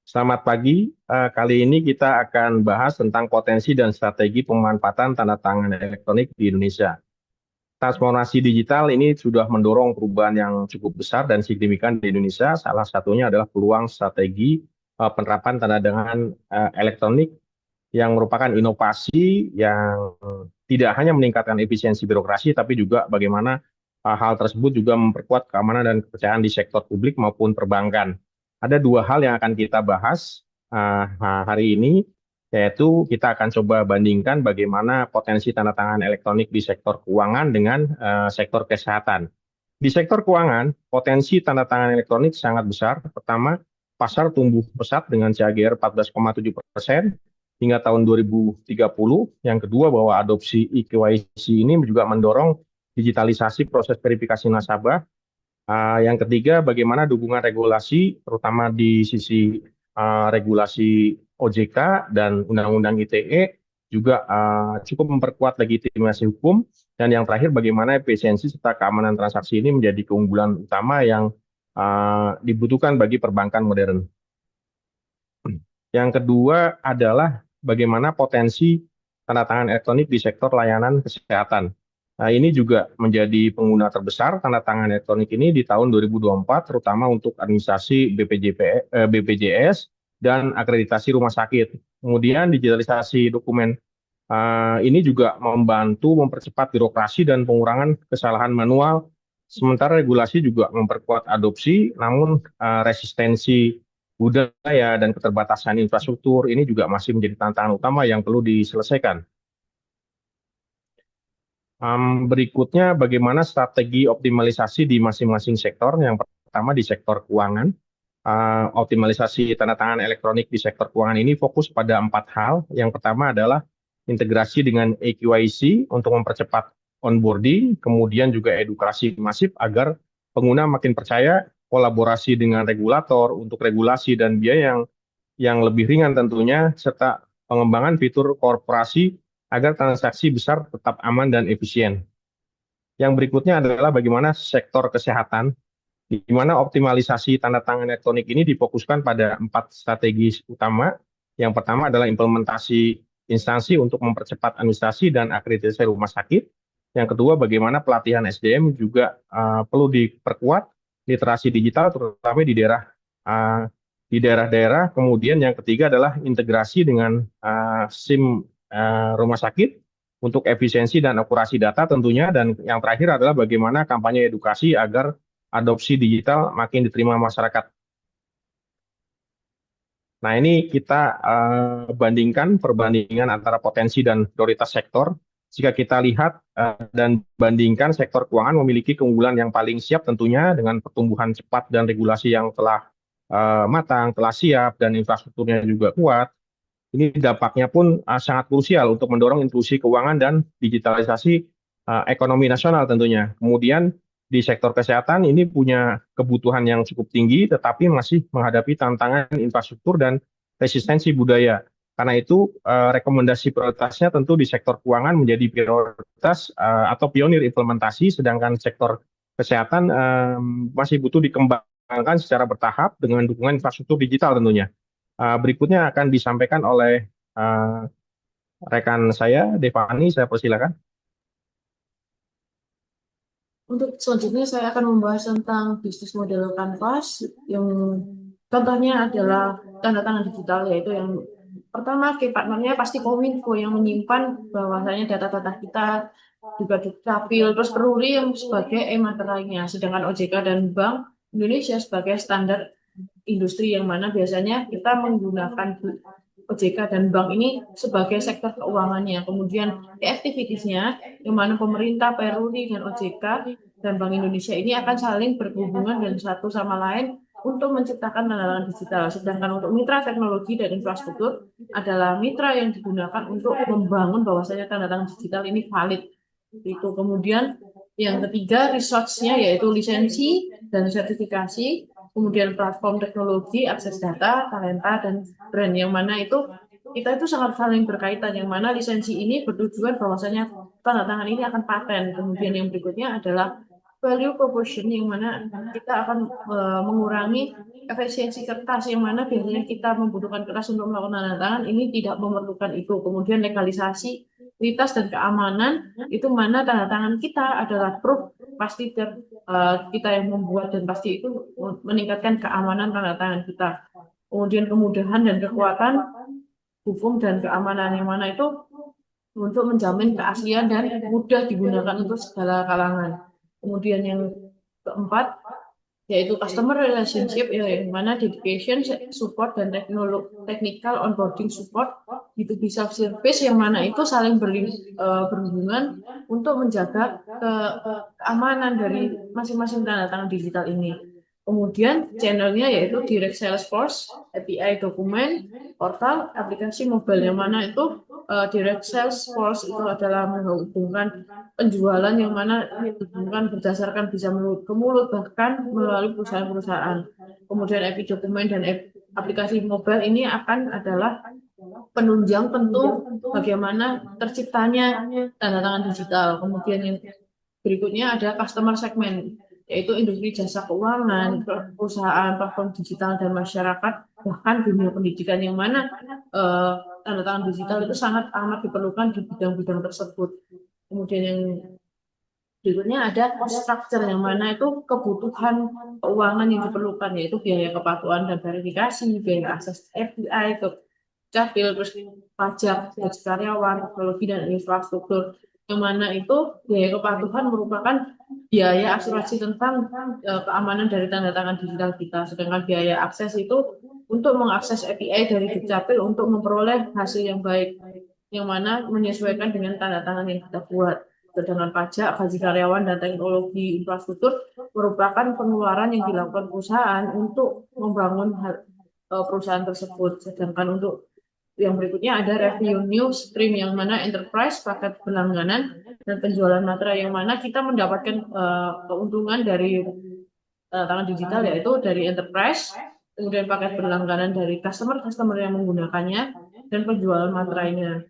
Selamat pagi. Kali ini kita akan bahas tentang potensi dan strategi pemanfaatan tanda tangan elektronik di Indonesia. Transformasi digital ini sudah mendorong perubahan yang cukup besar dan signifikan di Indonesia. Salah satunya adalah peluang strategi penerapan tanda tangan elektronik yang merupakan inovasi yang tidak hanya meningkatkan efisiensi birokrasi, tapi juga bagaimana hal tersebut juga memperkuat keamanan dan kepercayaan di sektor publik maupun perbankan. Ada dua hal yang akan kita bahas hari ini, yaitu kita akan coba bandingkan bagaimana potensi tanda tangan elektronik di sektor keuangan dengan sektor kesehatan. Di sektor keuangan, potensi tanda tangan elektronik sangat besar. Pertama, pasar tumbuh pesat dengan CAGR 14,7% hingga tahun 2030. Yang kedua, bahwa adopsi eKYC ini juga mendorong digitalisasi proses verifikasi nasabah. Yang ketiga, bagaimana dukungan regulasi, terutama di sisi regulasi OJK dan Undang-Undang ITE juga cukup memperkuat legitimasi hukum. Dan yang terakhir, bagaimana efisiensi serta keamanan transaksi ini menjadi keunggulan utama yang dibutuhkan bagi perbankan modern. Yang kedua adalah bagaimana potensi tanda tangan elektronik di sektor layanan kesehatan. Nah, ini juga menjadi pengguna terbesar tanda tangan elektronik ini di tahun 2024, terutama untuk administrasi BPJS dan akreditasi rumah sakit. Kemudian digitalisasi dokumen ini juga membantu mempercepat birokrasi dan pengurangan kesalahan manual. Sementara regulasi juga memperkuat adopsi, namun resistensi budaya dan keterbatasan infrastruktur ini juga masih menjadi tantangan utama yang perlu diselesaikan. Berikutnya, bagaimana strategi optimalisasi di masing-masing sektor. Yang pertama di sektor keuangan, optimalisasi tanda tangan elektronik di sektor keuangan ini fokus pada 4 hal. Yang pertama adalah integrasi dengan eKYC untuk mempercepat onboarding, kemudian juga edukasi masif agar pengguna makin percaya, kolaborasi dengan regulator untuk regulasi dan biaya yang lebih ringan tentunya, serta pengembangan fitur korporasi agar transaksi besar tetap aman dan efisien. Yang berikutnya adalah bagaimana sektor kesehatan, di mana optimalisasi tanda tangan elektronik ini difokuskan pada 4 strategi utama. Yang pertama adalah implementasi instansi untuk mempercepat administrasi dan akreditasi rumah sakit. Yang kedua, bagaimana pelatihan SDM juga perlu diperkuat, literasi digital terutama uh, di daerah-daerah. Kemudian yang ketiga adalah integrasi dengan SIM rumah sakit untuk efisiensi dan akurasi data tentunya. Dan yang terakhir adalah bagaimana kampanye edukasi agar adopsi digital makin diterima masyarakat. Nah, ini kita bandingkan perbandingan antara potensi dan prioritas sektor. Jika kita lihat dan bandingkan, sektor keuangan memiliki keunggulan yang paling siap tentunya dengan pertumbuhan cepat dan regulasi yang telah matang, telah siap, dan infrastrukturnya juga kuat. Ini dampaknya pun sangat krusial untuk mendorong inklusi keuangan dan digitalisasi ekonomi nasional tentunya. Kemudian di sektor kesehatan ini punya kebutuhan yang cukup tinggi, tetapi masih menghadapi tantangan infrastruktur dan resistensi budaya. Karena itu, rekomendasi prioritasnya tentu di sektor keuangan menjadi prioritas atau pionir implementasi, sedangkan sektor kesehatan masih butuh dikembangkan secara bertahap dengan dukungan infrastruktur digital tentunya. Berikutnya akan disampaikan oleh rekan saya, Devani, saya persilakan. Untuk selanjutnya saya akan membahas tentang bisnis model Canvas yang contohnya adalah tanda tangan digital, yaitu yang pertama key partnernya pasti Kominfo yang menyimpan bahwasanya data-data kita juga dukcapil, terus Peruri yang sebagai e-materai, sedangkan OJK dan Bank Indonesia sebagai standar industri yang mana biasanya kita menggunakan OJK dan bank ini sebagai sektor keuangannya. Kemudian activitiesnya yang mana pemerintah, Peruri, dan OJK dan Bank Indonesia ini akan saling berhubungan dan satu sama lain untuk menciptakan tanda tangan digital. Sedangkan untuk mitra teknologi dan infrastruktur adalah mitra yang digunakan untuk membangun bahwasanya tanda tangan digital ini valid. Itu kemudian yang ketiga resource-nya yaitu lisensi dan sertifikasi, kemudian platform teknologi, akses data, talenta, dan brand yang mana itu kita itu sangat saling berkaitan, yang mana lisensi ini bertujuan bahwasanya tanda tangan ini akan paten. Kemudian yang berikutnya adalah value proposition yang mana kita akan mengurangi efisiensi kertas yang mana biasanya kita membutuhkan kertas untuk melakukan tanda tangan ini tidak memerlukan itu. Kemudian legalisasi, kualitas dan keamanan itu mana tanda tangan kita adalah proof pasti kita yang membuat dan pasti itu meningkatkan keamanan tanda tangan kita. Kemudian kemudahan dan kekuatan hukum dan keamanan yang mana itu untuk menjamin keaslian dan mudah digunakan untuk segala kalangan. Kemudian yang keempat yaitu customer relationship yang mana dedication, support dan technical onboarding support itu bisa service yang mana itu saling berhubungan untuk menjaga keamanan dari masing-masing tanda tangan digital ini. Kemudian channelnya yaitu direct Salesforce, API dokumen, portal, aplikasi mobile yang mana itu direct Salesforce itu adalah menghubungkan penjualan yang mana dihubungkan berdasarkan bisa mulut ke mulut bahkan melalui perusahaan-perusahaan. Kemudian API dokumen dan aplikasi mobile ini akan adalah penunjang tentu bagaimana terciptanya tanda tangan digital. Kemudian yang berikutnya ada customer segment, yaitu industri jasa keuangan, perusahaan, platform digital, dan masyarakat, bahkan dunia pendidikan yang mana tanda tangan digital itu sangat amat diperlukan di bidang-bidang tersebut. Kemudian yang berikutnya ada cost structure yang mana itu kebutuhan keuangan yang diperlukan yaitu biaya kepatuhan dan verifikasi, biaya akses API, ke capil, terus pajak, gaji karyawan, teknologi dan infrastruktur. Yang mana itu biaya kepatuhan merupakan biaya asuransi tentang keamanan dari tanda tangan digital kita. Sedangkan biaya akses itu untuk mengakses API dari Dukcapil untuk memperoleh hasil yang baik, yang mana menyesuaikan dengan tanda tangan yang kita buat. Sedangkan pajak, gaji karyawan, dan teknologi infrastruktur merupakan pengeluaran yang dilakukan perusahaan untuk membangun perusahaan tersebut. Sedangkan untuk yang berikutnya ada revenue stream yang mana enterprise, paket berlangganan, dan penjualan materai yang mana kita mendapatkan keuntungan dari tangan digital yaitu dari enterprise, kemudian paket berlangganan dari customer yang menggunakannya, dan penjualan materainya.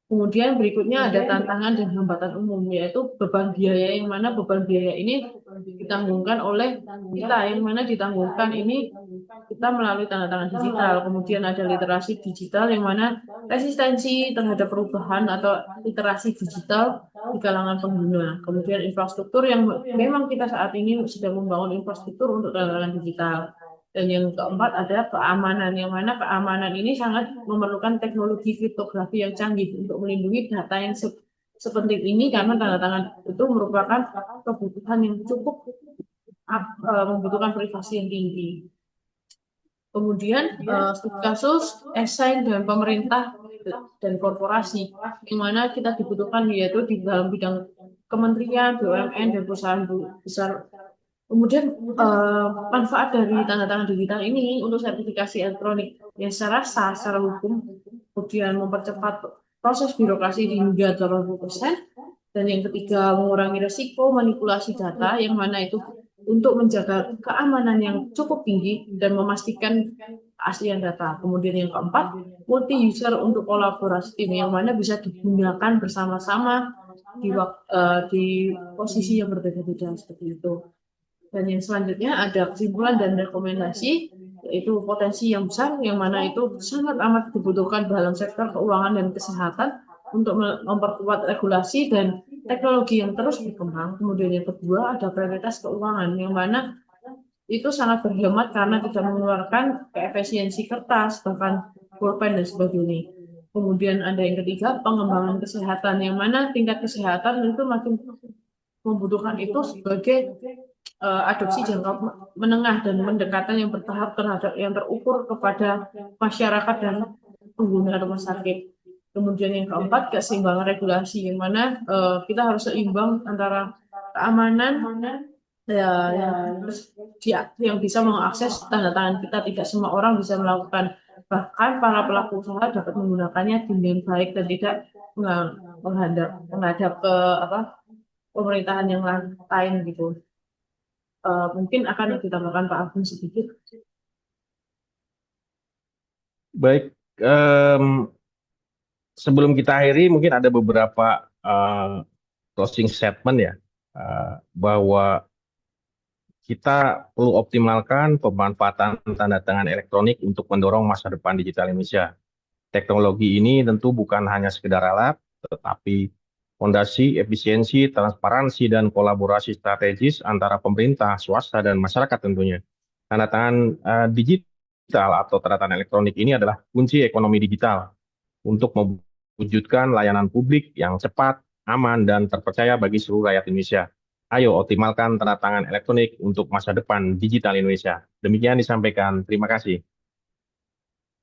Kemudian berikutnya ada tantangan dan hambatan umum, yaitu beban biaya yang mana beban biaya ini ditanggungkan oleh kita, yang mana ditanggungkan ini kita melalui tanda tangan digital. Kemudian ada literasi digital yang mana resistensi terhadap perubahan atau literasi digital di kalangan pengguna. Kemudian infrastruktur yang memang kita saat ini sedang membangun infrastruktur untuk tanda tangan digital. Dan yang keempat ada keamanan, yang mana keamanan ini sangat memerlukan teknologi kriptografi yang canggih untuk melindungi data yang sepenting ini karena tanda tangan itu merupakan kebutuhan yang cukup membutuhkan privasi yang tinggi. Kemudian studi kasus, esai dan pemerintah dan korporasi, yang mana kita dibutuhkan yaitu di dalam bidang kementerian, BUMN, dan perusahaan besar. Kemudian manfaat dari tanda tangan digital ini untuk sertifikasi elektronik yang secara sah, secara hukum, kemudian mempercepat proses birokrasi hingga 80%, dan yang ketiga mengurangi risiko manipulasi data yang mana itu untuk menjaga keamanan yang cukup tinggi dan memastikan keaslian data. Kemudian yang keempat, multi user untuk kolaborasi tim yang mana bisa digunakan bersama-sama di posisi yang berbeda-beda seperti itu. Dan yang selanjutnya ada kesimpulan dan rekomendasi, yaitu potensi yang besar, yang mana itu sangat amat dibutuhkan dalam sektor keuangan dan kesehatan untuk memperkuat regulasi dan teknologi yang terus berkembang. Kemudian yang kedua ada prioritas keuangan, yang mana itu sangat berhemat karena tidak mengeluarkan keefisiensi kertas, bahkan pulpen dan sebagainya. Kemudian ada yang ketiga, pengembangan kesehatan, yang mana tingkat kesehatan itu makin membutuhkan itu sebagai adopsi jangka menengah dan pendekatan yang bertahap terhadap yang terukur kepada masyarakat dan pengguna rumah sakit. Kemudian yang keempat, keseimbangan regulasi, yang mana kita harus seimbang antara keamanan yang bisa mengakses tanda tangan kita. Tidak semua orang bisa melakukan, bahkan para pelaku usaha dapat menggunakannya dengan baik dan tidak menghadap ke pemerintahan yang lain gitu. Mungkin akan ditambahkan Pak Agung sedikit. Baik, sebelum kita akhiri mungkin ada beberapa closing statement ya bahwa kita perlu optimalkan pemanfaatan tanda tangan elektronik untuk mendorong masa depan digital Indonesia. Teknologi ini tentu bukan hanya sekedar alat, tetapi fondasi, efisiensi, transparansi, dan kolaborasi strategis antara pemerintah, swasta, dan masyarakat tentunya. Tanda tangan digital atau tanda tangan elektronik ini adalah kunci ekonomi digital untuk mewujudkan layanan publik yang cepat, aman, dan terpercaya bagi seluruh rakyat Indonesia. Ayo optimalkan tanda tangan elektronik untuk masa depan digital Indonesia. Demikian disampaikan. Terima kasih.